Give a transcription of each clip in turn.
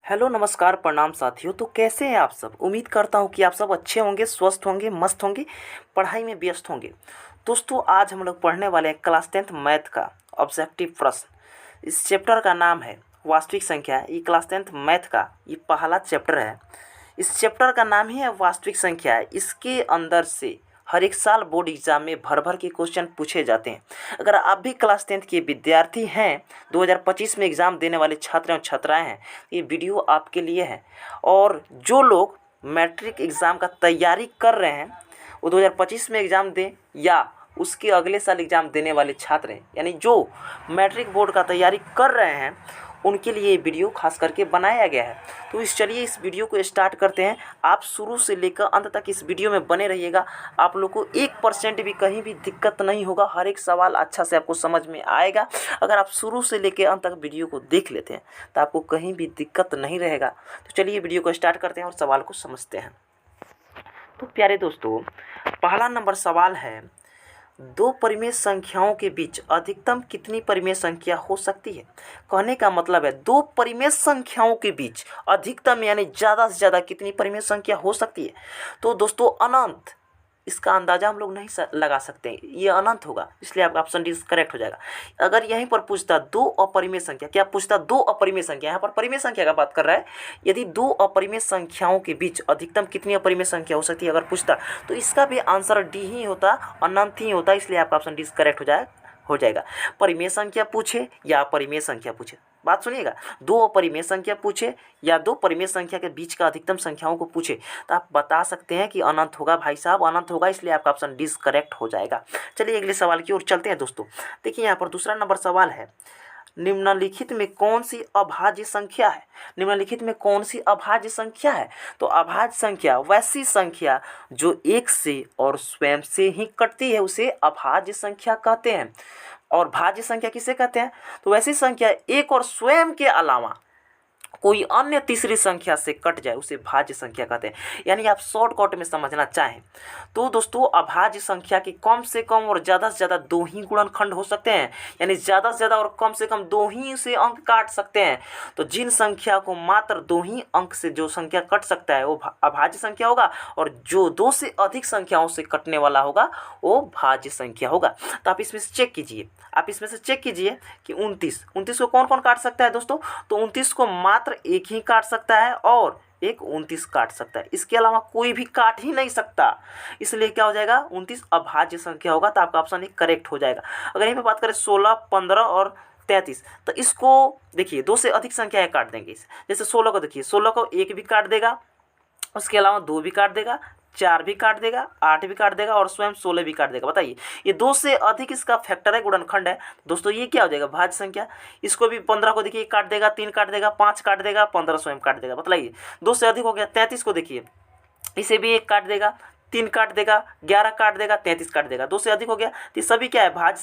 Hello नमस्कार प्रणाम साथियों। तो कैसे हैं आप सब। उम्मीद करता हूं कि आप सब अच्छे होंगे, स्वस्थ होंगे, मस्त होंगे, पढ़ाई में व्यस्त होंगे। दोस्तों आज हम लोग पढ़ने वाले हैं क्लास 10th मैथ का ऑब्जेक्टिव प्रश्न। इस चैप्टर का नाम है वास्तविक संख्या। ये क्लास 10th मैथ का ये पहला चैप्टर है। इस चैप्टर का नाम ही है वास्तविक संख्या। इसके अंदर से हर एक साल बोर्ड एग्जाम में भर भर के क्वेश्चन पूछे जाते हैं। अगर आप भी क्लास 10th के विद्यार्थी हैं, 2025 में एग्ज़ाम देने वाले छात्र एवं छात्राएं हैं, ये वीडियो आपके लिए है। और जो लोग मैट्रिक एग्ज़ाम का तैयारी कर रहे हैं, वो 2025 में एग्ज़ाम दें या उसके अगले साल एग्ज़ाम देने वाले छात्र हैं, यानी जो मैट्रिक बोर्ड का तैयारी कर रहे हैं, उनके लिए ये वीडियो खास करके बनाया गया है। तो चलिए इस वीडियो को स्टार्ट करते हैं। आप शुरू से लेकर अंत तक इस वीडियो में बने रहिएगा। आप लोग को 1% भी कहीं भी दिक्कत नहीं होगा। हर एक सवाल अच्छा से आपको समझ में आएगा। अगर आप शुरू से लेकर अंत तक वीडियो को देख लेते हैं तो आपको कहीं भी दिक्कत नहीं रहेगा। तो चलिए वीडियो को स्टार्ट करते हैं और सवाल को समझते हैं। तो प्यारे दोस्तों, पहला नंबर सवाल है, दो परिमेय संख्याओं के बीच अधिकतम कितनी परिमेय संख्या हो सकती है। कहने का मतलब है दो परिमेय संख्याओं के बीच अधिकतम यानी ज़्यादा से ज़्यादा कितनी परिमेय संख्या हो सकती है। तो दोस्तों अनंत, इसका अंदाज़ा हम लोग नहीं लगा सकते हैं, ये अनंत होगा, इसलिए आपका ऑप्शन डी करेक्ट हो जाएगा। अगर यहीं पर पूछता दो अपरिमेय संख्या, क्या पूछता दो अपरिमेय संख्या, यहाँ पर परिमेय संख्या का बात कर रहा है। यदि दो अपरिमेय संख्याओं के बीच अधिकतम कितनी अपरिमेय संख्या हो सकती है अगर पूछता, तो इसका भी आंसर डी ही होता, अनंत ही होता, इसलिए आपका ऑप्शन डी करेक्ट हो जाएगा। परिमेय संख्या पूछे या अपरिमेय संख्या पूछे, बात सुनिएगा, दो अपरिमेय संख्या पूछे या दो परिमेय संख्या के बीच का अधिकतम संख्याओं को पूछे, तो आप बता सकते हैं कि अनंत होगा भाई साहब, अनंत होगा, इसलिए आपका ऑप्शन डी करेक्ट हो जाएगा। चलिए अगले सवाल की ओर चलते हैं दोस्तों। देखिए यहाँ पर दूसरा नंबर सवाल है, निम्नलिखित में कौन सी अभाज्य संख्या है। निम्नलिखित में कौन सी अभाज्य संख्या है। तो अभाज्य संख्या वैसी संख्या जो एक से और स्वयं से ही कटती है, उसे अभाज्य संख्या कहते हैं। और भाज्य संख्या किसे कहते हैं, तो वैसी संख्या एक और स्वयं के अलावा कोई अन्य तीसरी संख्या से कट जाए, उसे भाज्य संख्या कहते हैं। यानी आप शॉर्टकट में समझना चाहें तो दोस्तों अभाज्य संख्या के कम से कम और ज़्यादा से ज़्यादा दो ही गुणनखंड हो सकते हैं, यानी ज़्यादा से ज़्यादा और कम से कम दो ही से अंक काट सकते हैं। तो जिन संख्या को मात्र दो ही अंक से जो संख्या कट सकता है वो अभाज्य संख्या होगा, और जो दो से अधिक संख्याओं से कटने वाला होगा वो भाज्य संख्या होगा। तो आप इसमें से चेक कीजिए, कि 29 को कौन कौन काट सकता है दोस्तों। तो 29 को मात्र एक ही काट सकता है और एक 29 काट सकता है, इसके अलावा कोई भी काट ही नहीं सकता, इसलिए क्या हो जाएगा 29 अभाज्य संख्या होगा। तो आपका ऑप्शन एक करेक्ट हो जाएगा। अगर यहीं पे बात करें 16, 15 और 33, तो इसको देखिए दो से अधिक संख्या काट देंगे। जैसे 16 को देखिए, 16 को एक भी काट देगा, उसके अलावा दो भी काट देगा, 4 भी काट देगा, 8 भी काट देगा और स्वयं 16 भी काट देगा। बताइए ये दो से अधिक इसका फैक्टर है, गुणनखंड है दोस्तों, ये क्या हो जाएगा भाज्य संख्या। इसको भी 15 को देखिए काट देगा, 3 काट देगा, 5 काट देगा, 15 स्वयं काट देगा। बताइए दो से अधिक हो गया। 33 को देखिए, इसे भी एक काट देगा, 3 काट देगा, 11 काट देगा, 33 काट देगा, दो से अधिक हो गया। तो सभी क्या है भाज्य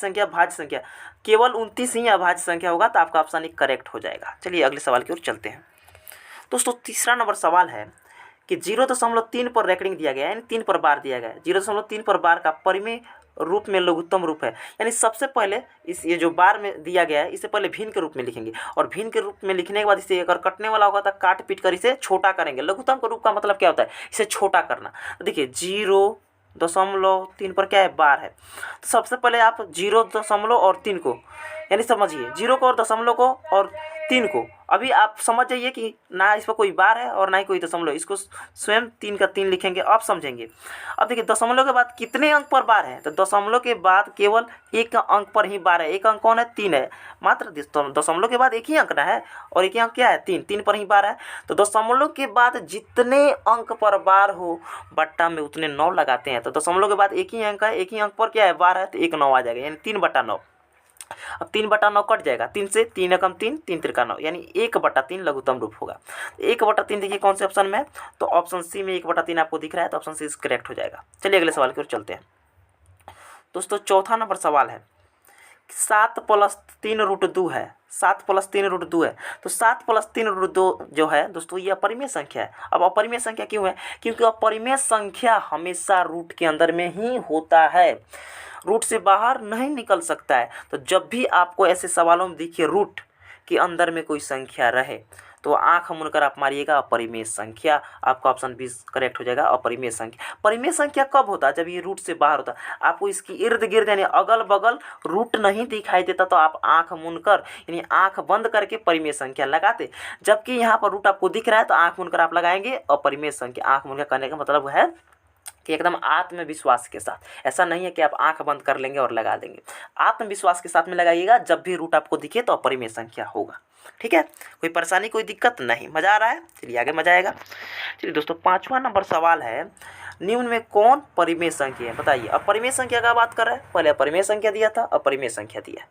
संख्या, केवल 29 ही अभाज्य संख्या होगा। तो आपका ऑप्शन एक करेक्ट हो जाएगा। चलिए अगले सवाल की ओर चलते हैं दोस्तों। तीसरा नंबर सवाल है कि 0.3 पर रैंकिंग दिया गया है, यानी 3 पर बार दिया गया है। 0.3 पर बार का परिमेय रूप में लघुत्तम रूप है, यानी सबसे पहले ये जो बार में दिया गया है इसे पहले भिन्न के रूप में लिखेंगे, और भिन्न के रूप में लिखने के बाद इसे अगर कटने वाला होगा तो काट पीट कर इसे छोटा करेंगे। लघुत्तम का रूप का मतलब क्या होता है, इसे छोटा करना। तो देखिए 0.3 पर क्या है बार है, तो सबसे पहले आप 0 और 3 को, यानी समझिए 0 को और दशमलव को और 3 को, अभी आप समझ जाइए कि ना इस पर कोई बार है और ना ही कोई दशमलव, इसको स्वयं 3 का 3 लिखेंगे, आप समझेंगे। अब देखिए दशमलव के बाद कितने अंक पर बार है, तो दशमलव के बाद केवल एक अंक पर ही बार है। एक अंक कौन है, 3 है, मात्र दशमलव के बाद एक ही अंक ना है, और एक ही अंक क्या है 3 पर ही बार है। तो दशमलव के बाद जितने अंक पर बार हो बट्टा में उतने 9 लगाते हैं। तो दशमलव के बाद एक ही अंक है, एक ही अंक पर क्या है बार है, तो एक 9 आ जाएगा, यानी 3/9। अब 3/9 कट जाएगा, 3 से 3 एकम 3, 3 त्रिका 9, यानी 1/3 लघुत्तम रूप होगा। 1/3 देखिए कौन से ऑप्शन में है, तो ऑप्शन सी में 1/3 आपको दिख रहा है, तो ऑप्शन सी करेक्ट हो जाएगा। चलिए अगले सवाल की ओर चलते हैं दोस्तों। चौथा नंबर सवाल है, 7 + 3√2 है, 7 + 3√2 है। तो 7 + 3√2 जो है दोस्तों ये अपरिमेय संख्या है। अब अपरिमेय संख्या क्यों है, क्योंकि अपरिमेय संख्या हमेशा रूट के अंदर में ही होता है, रूट से बाहर नहीं निकल सकता है। तो जब भी आपको ऐसे सवालों में देखिए रूट के अंदर में कोई संख्या रहे तो आँख मूंदकर आप मारिएगा अपरिमेय संख्या, आपका ऑप्शन 20 करेक्ट हो जाएगा। अपरिमेय संख्या, परिमेय संख्या कब होता है? जब ये रूट से बाहर होता है, आपको इसकी इर्द गिर्द यानी अगल बगल रूट नहीं दिखाई देता, तो आप आँख मूंदकर यानी आँख बंद करके परिमेय संख्या लगाते। जबकि यहाँ पर रूट आपको दिख रहा है तो आँख मूंदकर आप लगाएंगे अपरिमेय संख्या। आँख मूंदकर करने का मतलब है कि एकदम आत्मविश्वास के साथ, ऐसा नहीं है कि आप आंख बंद कर लेंगे और लगा देंगे। आत्मविश्वास के साथ में लगाइएगा, जब भी रूट आपको दिखे तो अपरिमेय संख्या होगा। ठीक है, कोई परेशानी कोई दिक्कत नहीं, मज़ा आ रहा है? चलिए आगे मजा आएगा। चलिए दोस्तों, 5वां नंबर सवाल है, निम्न में कौन परिमेय संख्या है? बताइए। अब परिमेय संख्या का बात कर रहे हैं, पहले अपरिमेय संख्या दिया था, अपरिमेय संख्या दिया है।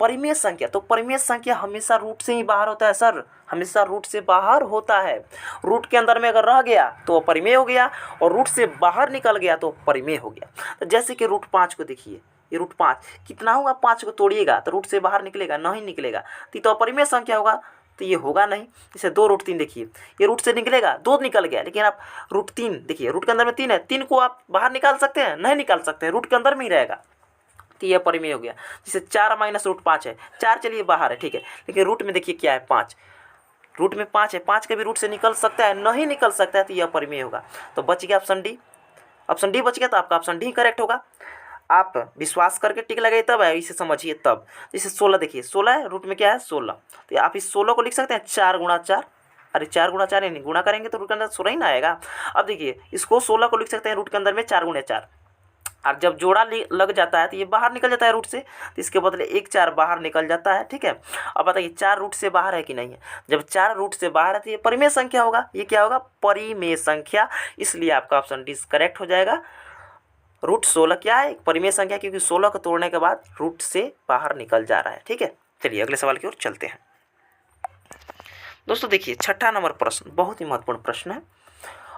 परिमेय संख्या, तो परिमेय संख्या हमेशा रूट से ही बाहर होता है सर, हमेशा रूट से बाहर होता है। रूट के अंदर में अगर रह गया तो अपरिमेय हो गया, और रूट से बाहर निकल गया तो परिमेय हो गया। तो जैसे कि रूट 5 को देखिए, ये रूट 5 कितना होगा? 5 को तोड़िएगा तो रूट से बाहर निकलेगा? नहीं निकलेगा। तो ये तो अपरिमेय संख्या होगा, तो ये होगा नहीं। जैसे 2 रूट 3 देखिए, ये रूट से निकलेगा, 2 निकल गया, लेकिन आप रूट 3 देखिए, रूट के अंदर में 3 है, 3 को आप बाहर निकाल सकते हैं? नहीं निकाल सकते हैं, रूट के अंदर में ही रहेगा, तो ये परिमेय हो गया। जैसे 4 माइनस रूट 5 है, 4 चलिए बाहर है, ठीक है, लेकिन रूट में देखिए क्या है? 5, रूट में 5 है, 5 के भी रूट से निकल सकता है? नहीं निकल सकता है, तो यह परिमेय होगा। तो बच गया ऑप्शन डी, ऑप्शन डी बच गया, तो आपका ऑप्शन डी करेक्ट होगा। आप विश्वास करके टिक लगाइए तब है, इसे समझिए तब। जैसे 16 देखिए, 16 है, रूट में क्या है? 16, तो आप इस 16 को लिख सकते हैं 4 गुणा 4, अरे 4 गुणा 4 यानी गुणा करेंगे तो रूट के अंदर 16 ही ना आएगा। अब देखिए, इसको 16 को लिख सकते हैं रूट के अंदर में 4 गुणा 4, और जब जोड़ा लग जाता है तो ये बाहर निकल जाता है रूट से, तो इसके बदले 1 4 बाहर निकल जाता है। ठीक है, अब बताइए 4 रूट से बाहर है कि नहीं है? जब 4 रूट से बाहर है तो ये परिमेय संख्या होगा। ये क्या होगा? परिमेय संख्या। इसलिए आपका ऑप्शन डी करेक्ट हो जाएगा। रूट 16 क्या है? एक परिमेय संख्या, क्योंकि 16 को तोड़ने के बाद रूट से बाहर निकल जा रहा है। ठीक है, चलिए अगले सवाल की ओर चलते हैं। दोस्तों देखिए, 6ठा नंबर प्रश्न बहुत ही महत्वपूर्ण प्रश्न है,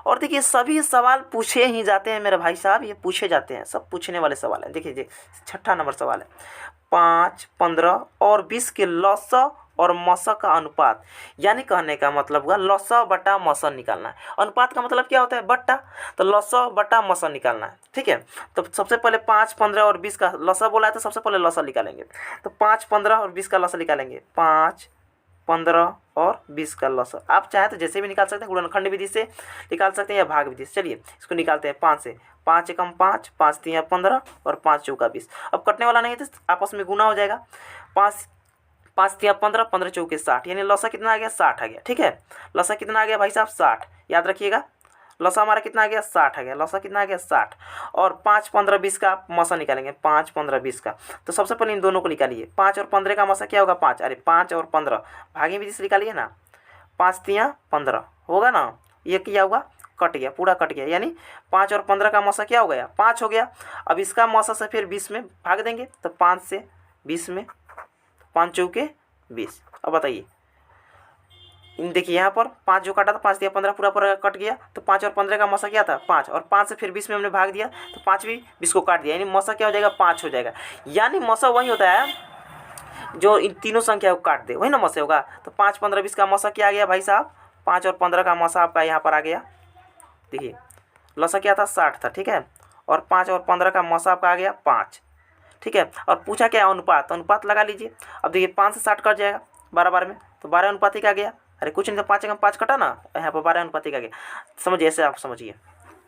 और देखिए सभी सवाल पूछे ही जाते हैं मेरे भाई साहब, ये पूछे जाते हैं, सब पूछने वाले सवाल हैं। देखिए 6ठा नंबर सवाल है, 5, 15 और 20 के लॉसा और मसा का अनुपात, यानी कहने का मतलब हुआ लॉसा बटा मसा निकालना है। अनुपात का मतलब क्या होता है? बट्टा, तो लॉसा बटा मसा निकालना है। ठीक है, तो सबसे पहले 5, 15 और 20 का लॉसा बोला है, तो सबसे पहले लॉसा निकालेंगे। तो 5, 15 और 20 का लॉसा निकालेंगे, 5, 15 और 20 का लॉसा। आप चाहे तो जैसे भी निकाल सकते हैं, गुणनखंड विधि से निकाल सकते हैं या भाग विधि से। चलिए इसको निकालते हैं 5 से, 5 एकम 5, 5 3 15 और 5 चौका 20। अब कटने वाला नहीं है तो आपस में गुना हो जाएगा। 5 3 15, 15 चौके 60, यानी लॉसा कितना आ गया? 60 आ गया। ठीक है, लॉसा कितना आ गया भाई साहब? 60, याद रखिएगा। लॉसा हमारा कितना आ गया? 60 आ गया। लॉसा कितना आ गया? 60। और 5, 15, 20 का आप मसा निकालेंगे, 5, 15, 20 का। तो सबसे पहले इन दोनों को निकालिए। 5 और 15 का मसा क्या होगा? 5। अरे 5 और 15 भागे विधि से निकालिए ना, 5 3 15 होगा ना। ये क्या हुआ? कट गया, पूरा कट गया, यानी 5 और 15 का मसा क्या हो गया? 5 हो गया। अब इसका मसा से फिर 20 में भाग देंगे, तो 5 से 20 में, 5 चौके 20। अब बताइए, देखिए यहाँ पर 5 जो काटा था, 5 दिया 15, पूरा पूरा कट गया। तो 5 और 15 का मसा क्या था? 5, और 5 से फिर 20 में हमने भाग दिया, तो 5 भी 20 को काट दिया, यानी मसा क्या हो जाएगा? 5 हो जाएगा। यानी मसा वही होता है जो इन तीनों संख्या को काट दे, वही ना मसा होगा। तो 5, 15, 20 का मसा क्या आ गया भाई साहब? 5 और 15 का मसा आपका यहाँ पर आ गया। देखिए लसा क्या था? 60 था। ठीक है, और 5 और 15 का मसा आपका आ गया 5। ठीक है, और पूछा क्या? अनुपात, अनुपात लगा लीजिए। अब देखिए 5 से 60 कट जाएगा 12 बार में, तो 12 अनुपात ही का गया। अरे कुछ नहीं, तो 5 एकम 5 कटा ना, यहाँ पर 12 अनुपात ही का गया। समझिए, ऐसे आप समझिए,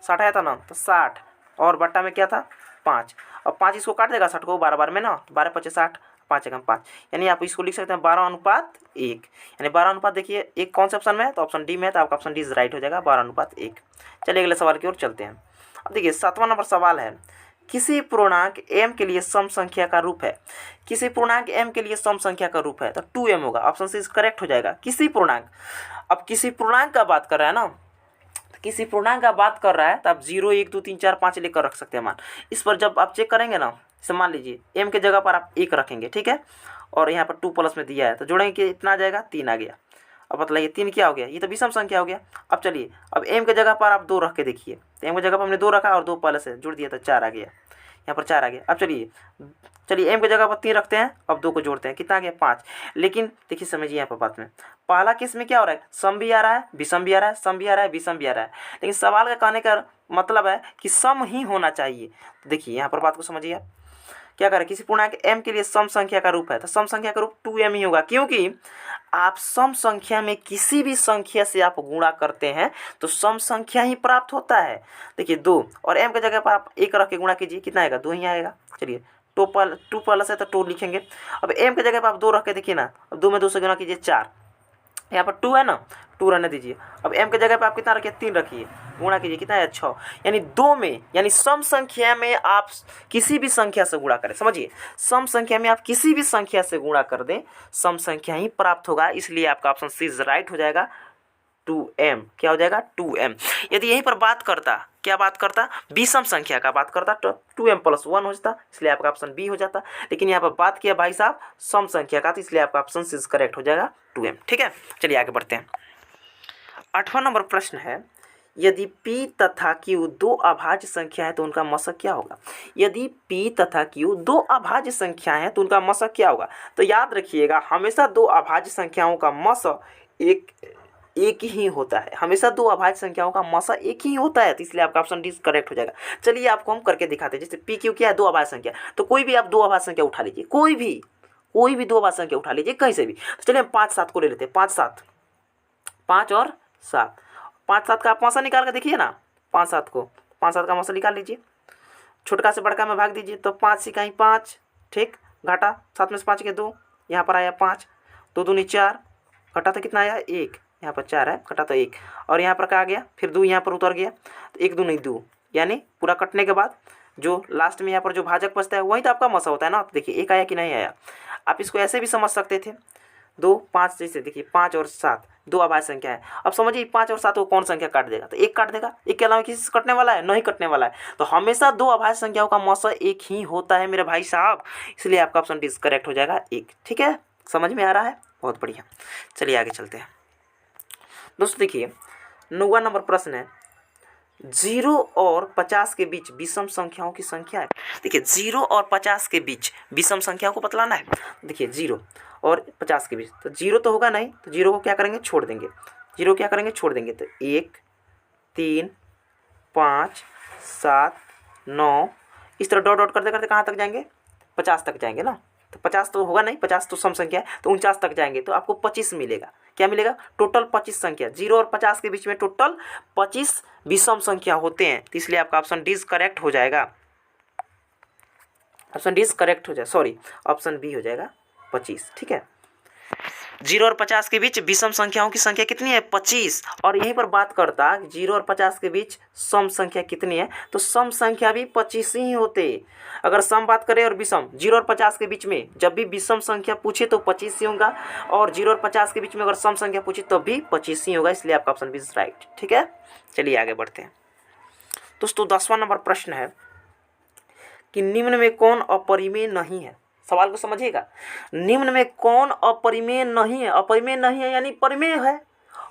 60 आया था ना, तो 60 और बट्टा में क्या था? 5। अब 5 इसको काट देगा 60 को 12 बार में ना, 12 5 60, 5 एकम 5, यानी आप इसको लिख सकते हैं 12 अनुपात 1। यानी 12 अनुपात, देखिए एक कौन से ऑप्शन में है? तो ऑप्शन डी में है, तो आपका ऑप्शन डी राइट हो जाएगा, 12 अनुपात 1। चलिए अगले सवाल की ओर चलते हैं। अब देखिए 7वां नंबर सवाल है, किसी पूर्णांक m के लिए सम संख्या का रूप है। किसी पूर्णांक m के लिए सम संख्या का रूप है, तो 2m होगा, ऑप्शन सी करेक्ट हो जाएगा। किसी पूर्णांक, अब किसी पूर्णांक का बात कर रहा है ना, किसी पूर्णांक का बात कर रहा है, तो आप 0 1 2 3 4 5 लेकर रख सकते हैं मान। इस पर जब आप चेक करेंगे ना, जैसे मान लीजिए m के जगह पर आप 1 रखेंगे, ठीक है, और यहाँ पर 2 प्लस में दिया है, तो जोड़ेंगे कि इतना आ जाएगा, 3 आ गया। अब मतलब ये 3 क्या हो गया? ये तो विषम संख्या हो गया। अब चलिए, अब m के जगह पर आप 2 रख के देखिए, तो m की जगह पर हमने 2 रखा और 2 पहले से जुड़ दिया, तो 4 आ गया, यहाँ पर 4 आ गया। अब चलिए m की जगह पर 3 रखते हैं, अब 2 को जोड़ते हैं, कितना आ गया? 5। लेकिन देखिए समझिए यहाँ पर बात में, पहला केस में क्या हो रहा है? सम भी आ रहा है, विषम भी आ रहा है, सम भी आ रहा है, विषम भी आ रहा है, लेकिन सवाल का कहने का मतलब है कि सम ही होना चाहिए। तो देखिए यहाँ पर बात को समझिए आप, क्या करें, किसी पूर्णांक m के लिए सम संख्या का रूप है तो सम संख्या का रूप 2m ही होगा, क्योंकि आप सम संख्या में किसी भी संख्या से आप गुणा करते हैं तो सम संख्या ही प्राप्त होता है। देखिए 2 और m की जगह पर आप 1 रख के गुणा कीजिए, कितना आएगा, 2 ही आएगा। चलिए 2 प्लस है तो 2 लिखेंगे। अब m की जगह पर आप 2 रख के देखिए ना, अब 2 में 2 से गुणा कीजिए 4, यहाँ पर 2 है ना, 2 रहने दीजिए। अब m की जगह पे आप कितना रखिए, 3 रखिए, गुणा कीजिए, कितना है 6। यानी 2 में, यानी सम संख्या में आप किसी भी संख्या से गुणा करें, समझिए सम संख्या में आप किसी भी संख्या से गुणा कर दें सम संख्या ही प्राप्त होगा, इसलिए आपका ऑप्शन सी राइट हो जाएगा 2m। क्या हो जाएगा, 2m। यदि यहीं पर बात करता, क्या बात करता, विषम संख्या का बात करता तो 2m + 1 हो जाता, इसलिए आपका ऑप्शन बी हो जाता। लेकिन यहाँ पर बात किया भाई साहब सम संख्या का, तो इसलिए आपका ऑप्शन सी करेक्ट हो जाएगा 2m। ठीक है, चलिए आगे बढ़ते हैं। 8वां नंबर प्रश्न है, यदि p तथा q दो अभाज्य संख्या है तो उनका मशक क्या होगा। यदि p तथा q दो अभाज्य संख्याएं हैं तो उनका मशक क्या होगा। तो याद रखिएगा हमेशा दो अभाज्य संख्याओं का मशक एक ही होता है, हमेशा दो अभाज्य संख्याओं का मशक एक ही होता है, तो इसलिए आपका ऑप्शन डी करेक्ट हो जाएगा। चलिए आपको हम करके दिखाते हैं। जैसे p q क्या है, दो अभाज्य संख्या, तो कोई भी आप दो अभाज्य संख्या उठा लीजिए, कोई भी दो अभाज्य संख्या उठा लीजिए कहीं से भी। तो चलिए हम 5 7 को ले लेते हैं, 5 7, 5 और 7, 5 7 का आप मौसा निकाल कर देखिए ना, 5 7 को, 5 7 का मौसा निकाल लीजिए, छोटका से बड़का में भाग दीजिए, तो 5 सिकाई 5, ठीक, घाटा 7 में से 5 के 2, यहाँ पर आया 5, 2 दूनी 4, घटा तो कितना आया 1, यहाँ पर 4 है, घटा तो 1, और यहाँ पर क्या आ गया, फिर 2 यहाँ पर उतर गया, तो 1 दूनी 2, यानी पूरा कटने के बाद जो लास्ट में यहाँ पर जो भाजक बचता है वही तो आपका मसा होता है ना। तो देखिए 1 आया कि नहीं आया। आप इसको ऐसे भी समझ सकते थे, 2 5, जैसे देखिए 5 और 7 दो अभाज्य संख्या है। अब समझिए 5 और 7 को कौन संख्या काट देगा, तो 1 काट देगा, 1 के अलावा किसी से कटने वाला है, नहीं कटने वाला है। तो हमेशा दो अभाज्य संख्याओं का मौसा एक ही होता है मेरे भाई साहब, इसलिए आपका ऑप्शन डी करेक्ट हो जाएगा 1। ठीक है, समझ में आ रहा है, बहुत बढ़िया। चलिए आगे चलते हैं दोस्तों। देखिए 9वां नंबर प्रश्न है, 0 और 50 के बीच विषम संख्याओं की संख्या है। देखिए 0 और 50 के बीच विषम संख्याओं को बतलाना है। देखिए 0 और 50 के बीच, तो 0 तो होगा नहीं, तो 0 को क्या करेंगे, छोड़ देंगे, 0 क्या करेंगे, छोड़ देंगे, तो 1 3 5 7 9 इस तरह डॉट डॉट करते करते कहाँ तक जाएंगे, 50 तक जाएंगे ना। तो 50 तो होगा नहीं, 50 तो सम संख्या है, तो 49 तक जाएंगे, तो आपको 25 मिलेगा। क्या मिलेगा, टोटल 25 संख्या। 0 और 50 के बीच में टोटल 25 विषम संख्या होते हैं, तो इसलिए आपका ऑप्शन डी करेक्ट हो जाएगा, ऑप्शन डी करेक्ट हो जाएगा, सॉरी ऑप्शन बी हो जाएगा 25। ठीक है, 0 और 50 के बीच विषम संख्याओं की संख्या कितनी है, 25। और यहीं पर बात करता 0 और 50 के बीच सम संख्या कितनी है, तो सम संख्या भी 25 ही होते। अगर सम बात करें और विषम, 0 और 50 के बीच में जब भी विषम संख्या पूछे तो 25 ही होगा, और 0 और 50 के बीच में अगर सम संख्या पूछे तो भी 25 ही होगा, इसलिए आपका ऑप्शन बी इज राइट। ठीक है, चलिए आगे बढ़ते हैं दोस्तों। 10वां नंबर प्रश्न है कि निम्न में कौन अपरिमेय नहीं है। सवाल को समझिएगा, निम्न में कौन अपरिमेय नहीं है। अपरिमेय नहीं है यानी परिमेय है,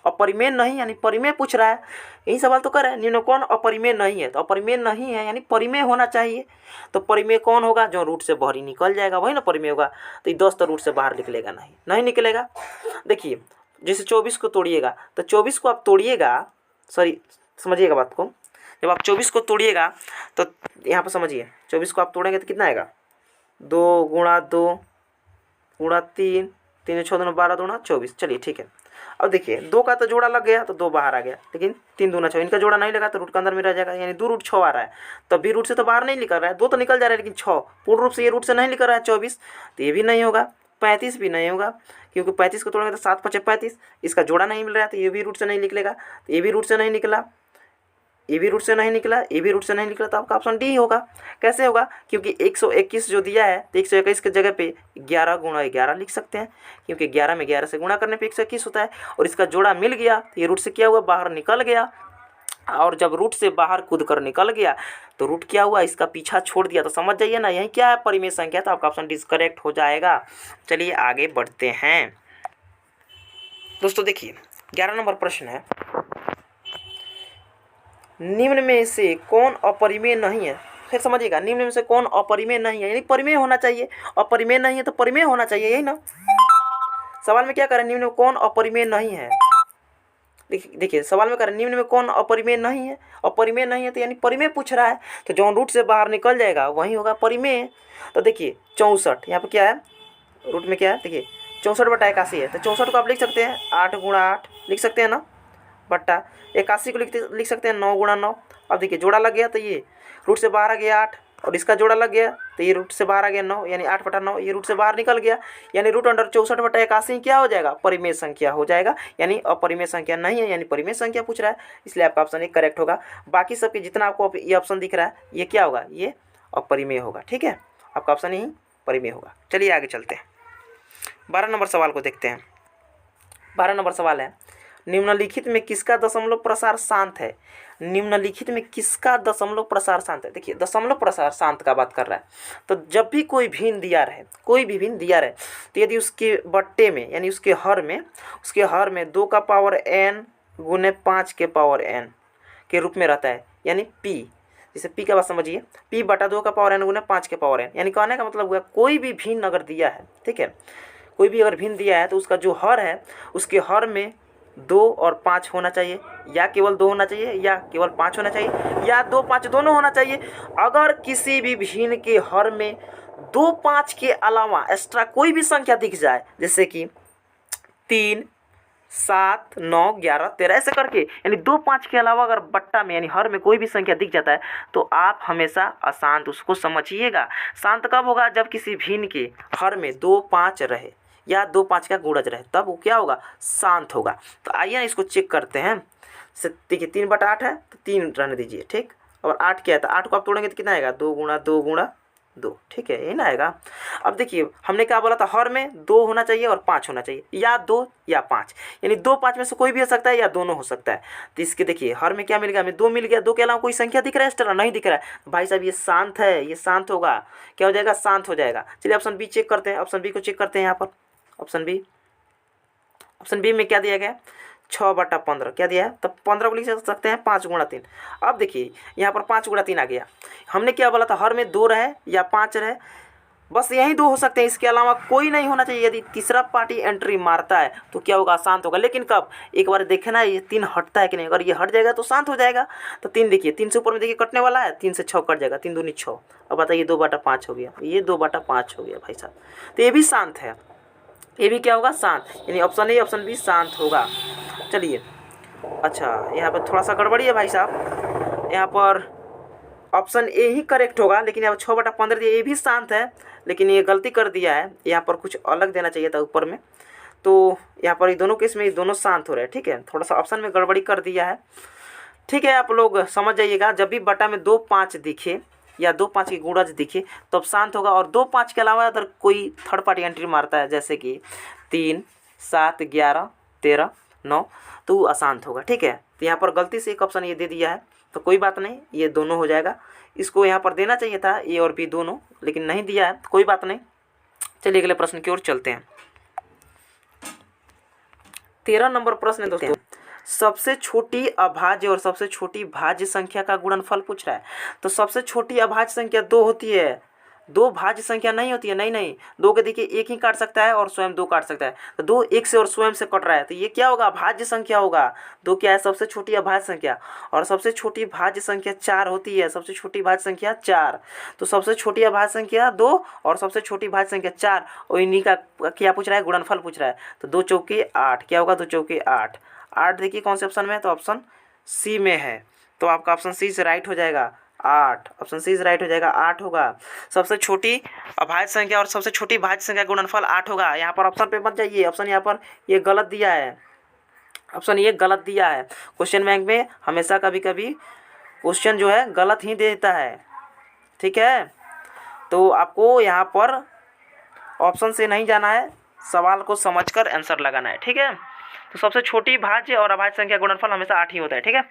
अपरिमेय नहीं यानी परिमेय पूछ रहा है, यही सवाल तो कर रहा है। निम्न कौन अपरिमेय नहीं है, तो अपरिमेय नहीं है यानी परिमेय होना चाहिए। तो परिमेय कौन होगा, जो रूट से बाहर ही निकल जाएगा वही ना परिमेय होगा। तो 10 तो रूट से बाहर निकलेगा नहीं निकलेगा। देखिए जैसे 24 को तोड़िएगा, तो 24 को आप तोड़िएगा, सॉरी समझिएगा बात को, जब आप 24 को तोड़िएगा तो यहाँ पर समझिए 24 को आप तोड़ेंगे तो कितना आएगा, 2 गुणा 2 गुणा 3, 3 6 दूना 12 दूना 24। चलिए ठीक है, अब देखिए 2 का तो जोड़ा लग गया तो 2 बाहर आ गया, लेकिन 3 दूना 6 इनका जोड़ा नहीं लगा तो रूट के अंदर में रह जाएगा, यानी 2 रूट 6 आ रहा है। तब भी रूट से तो बाहर नहीं निकल रहा है, 2 तो निकल जा रहा है, लेकिन 6 पूर्ण रूप से ये रूट से नहीं निकल रहा है। 24 तो ये भी नहीं होगा, 35 भी नहीं होगा, क्योंकि 35 को तोड़ेंगे तो 7 5 35, इसका जोड़ा नहीं मिल रहा है, तो ये भी रूट से नहीं निकलेगा। तो ये भी रूट से नहीं निकला, ये भी रूट से नहीं निकला, ये भी रूट से नहीं निकला, तो आपका ऑप्शन डी होगा। कैसे होगा, क्योंकि 121 जो दिया है तो 121 की जगह पे 11 गुणा 11 लिख सकते हैं, क्योंकि 11 में 11 से गुणा करने पे 121 होता है, और इसका जोड़ा मिल गया तो ये रूट से क्या हुआ, बाहर निकल गया। और जब रूट से बाहर कूद कर निकल गया तो रूट क्या हुआ, इसका पीछा छोड़ दिया। तो समझ जाइए ना, यही क्या है, परिमेय संख्या, तो आपका ऑप्शन डी करेक्ट हो जाएगा। चलिए आगे बढ़ते हैं दोस्तों। देखिए 11 नंबर प्रश्न है, निम्न में से कौन अपरिमेय नहीं है। फिर समझिएगा, निम्न में से कौन अपरिमेय नहीं है यानी परिमेय होना चाहिए, अपरिमेय नहीं है तो परिमेय होना चाहिए, यही ना। सवाल में क्या करें, निम्न में कौन अपरिमेय नहीं है, देखिए सवाल में कर निम्न में कौन अपरिमेय नहीं है, अपरिमेय नहीं है तो यानी परिमेय पूछ रहा है, तो जो रूट से बाहर निकल जाएगा वही होगा परिमेय। तो देखिए 64 यहाँ पर क्या है, रूट में क्या है, देखिए 64/81 है, तो 64 को आप लिख सकते हैं 8 × 8 लिख सकते हैं ना, बट्टा 81 को लिख सकते हैं 9 × 9। अब देखिए जोड़ा लग गया तो ये रूट से बाहर आ गया 8 और इसका जोड़ा लग गया तो ये रूट से बाहर आ गया 9, यानी 8/9 ये रूट से बाहर निकल गया, यानी √64/81 क्या हो जाएगा, परिमेय संख्या हो जाएगा, यानी अपरिमेय संख्या नहीं है, यानी परिमेय संख्या पूछ रहा है, इसलिए आपका ऑप्शन एक करेक्ट होगा। बाकी सबके जितना आपको ये ऑप्शन दिख रहा है ये क्या होगा, ये अपरिमेय होगा। ठीक है, आपका ऑप्शन ही परिमेय होगा। चलिए आगे चलते हैं, 12 नंबर सवाल को देखते हैं। 12 नंबर सवाल है, निम्नलिखित में किसका दशमलव प्रसार शांत है। निम्नलिखित में किसका दशमलव प्रसार शांत है। देखिए दशमलव प्रसार शांत का बात कर रहा है, तो जब भी कोई भिन्न दिया रहे, कोई भी भिन्न दिया रहे, तो यदि उसके बट्टे में यानी उसके हर में 2 का पावर n गुने 5 के पावर n के रूप में रहता है, यानी p, जैसे p का बात समझिए, p बटा 2 का पावर n गुने 5 के पावर n, यानी कहने का मतलब हुआ कोई भी भिन्न अगर दिया है, ठीक है, कोई भी अगर भिन्न दिया है तो उसका जो हर है उसके हर में 2 और 5 होना चाहिए, या केवल 2 होना चाहिए, या केवल 5 होना चाहिए, या 2 5 दोनों होना चाहिए। अगर किसी भी भिन्न के हर में 2 5 के अलावा एक्स्ट्रा कोई भी संख्या दिख जाए, जैसे कि 3 7 9 11 13 ऐसे करके, यानी 2 5 के अलावा अगर बट्टा में यानी हर में कोई भी संख्या दिख जाता है तो आप हमेशा अशांत उसको समझिएगा। शांत कब होगा, जब किसी भिन्न के हर में 2 5 रहे या 2 5 का गुणज रहे, तब वो क्या होगा, शांत होगा। तो आइए ना इसको चेक करते हैं। देखिए 3/8 है तो 3 रहने दीजिए, ठीक, और 8 क्या है, तो 8 को आप तोड़ेंगे तो कितना आएगा, 2 × 2 × 2, ठीक है, यही ना आएगा। अब देखिए हमने क्या बोला था, हर में 2 होना चाहिए और 5 होना चाहिए, या 2 या 5, यानी 2 5 में से कोई भी हो सकता है या दोनों हो सकता है। तो इसके देखिए हर में क्या मिल गया, हमें 2 मिल गया, 2 के अलावा कोई संख्या दिख रहा है एक्स्ट्रा, नहीं दिख रहा है, भाई साहब ये शांत है, ये शांत होगा, क्या हो जाएगा, शांत हो जाएगा। चलिए ऑप्शन बी चेक करते हैं, ऑप्शन बी को चेक करते हैं यहाँ पर। ऑप्शन बी में क्या दिया गया, 6/15 क्या दिया है, तब 15 को लिख सकते हैं 5 × 3। अब देखिए यहाँ पर 5 × 3 आ गया, हमने क्या बोला था, हर में 2 रहे या 5 रहे, बस यही 2 हो सकते हैं, इसके अलावा कोई नहीं होना चाहिए। यदि तीसरा पार्टी एंट्री मारता है तो क्या होगा, शांत होगा। लेकिन कब, एक बार देखना ये 3 हटता है कि नहीं, अगर ये हट जाएगा तो शांत हो जाएगा। तो 3 देखिए, 3 से ऊपर में देखिए कटने वाला है, 3 से 6 कट जाएगा, 3 दूनी 6। अब बताइए 2/5 हो गया, ये 2/5 हो गया भाई साहब, तो ये भी शांत है, ये भी क्या होगा, शांत, यानी ऑप्शन ए ऑप्शन बी शांत होगा। चलिए अच्छा यहाँ पर थोड़ा सा गड़बड़ी है भाई साहब, यहाँ पर ऑप्शन ए ही करेक्ट होगा, लेकिन यहाँ पर 6/15 दिया, ये भी शांत है, लेकिन ये गलती कर दिया है, यहाँ पर कुछ अलग देना चाहिए था ऊपर में। तो यहाँ पर दोनों केस में दोनों शांत हो रहे हैं, ठीक है, थोड़ा सा ऑप्शन में गड़बड़ी कर दिया है, ठीक है। आप लोग समझ जाइएगा, जब भी बटा में 2 5 दिखे या 2 5 की गुणज दिखे तब शांत होगा, और 2 5 के अलावा अगर कोई थर्ड पार्टी एंट्री मारता है, जैसे कि 3 7 11 13 9, तो वो अशांत होगा, ठीक है। तो यहाँ पर गलती से एक ऑप्शन ये दे दिया है, तो कोई बात नहीं, ये दोनों हो जाएगा। इसको यहाँ पर देना चाहिए था ए और बी दोनों, लेकिन नहीं दिया है, कोई बात नहीं। चलिए अगले प्रश्न की ओर चलते हैं। 13 नंबर प्रश्न है दोस्तों, सबसे छोटी अभाज्य और सबसे छोटी भाज्य संख्या का गुणनफल पूछ रहा है। तो सबसे छोटी अभाज्य संख्या 2 होती है, 2 भाज्य संख्या नहीं होती है, नहीं 2 के देखिए 1 ही काट सकता है और स्वयं 2 काट सकता है, तो 2 1 से और स्वयं से कट रहा है, तो ये क्या होगा, भाज्य संख्या होगा। 2 क्या है, सबसे छोटी अभाज्य संख्या, और सबसे छोटी भाज्य संख्या 4 होती है, सबसे छोटी भाज्य संख्या 4। तो सबसे छोटी अभाज्य संख्या 2 और सबसे छोटी भाज्य संख्या 4, और इन्हीं का क्या पूछ रहा है, गुणनफल पूछ रहा है। तो 2 चौके 8, क्या होगा, 2 चौके 8। 8 देखिए कौन से ऑप्शन में है, तो ऑप्शन सी में है, तो आपका ऑप्शन सी से राइट हो जाएगा 8, ऑप्शन सी से राइट हो जाएगा 8 होगा। सबसे छोटी अभाज्य संख्या और सबसे छोटी भाज्य संख्या गुणनफल 8 होगा। यहाँ पर ऑप्शन पे मत जाइए, ऑप्शन यहाँ पर ये गलत दिया है, ऑप्शन ये गलत दिया है। क्वेश्चन बैंक में हमेशा कभी कभी क्वेश्चन जो है गलत ही देता है, ठीक है। तो आपको यहाँ पर ऑप्शन से नहीं जाना है, सवाल को समझकर आंसर लगाना है, ठीक है। तो सबसे छोटी भाज्य और अभाज्य संख्या गुणनफल हमेशा 8 ही होता है, ठीक है।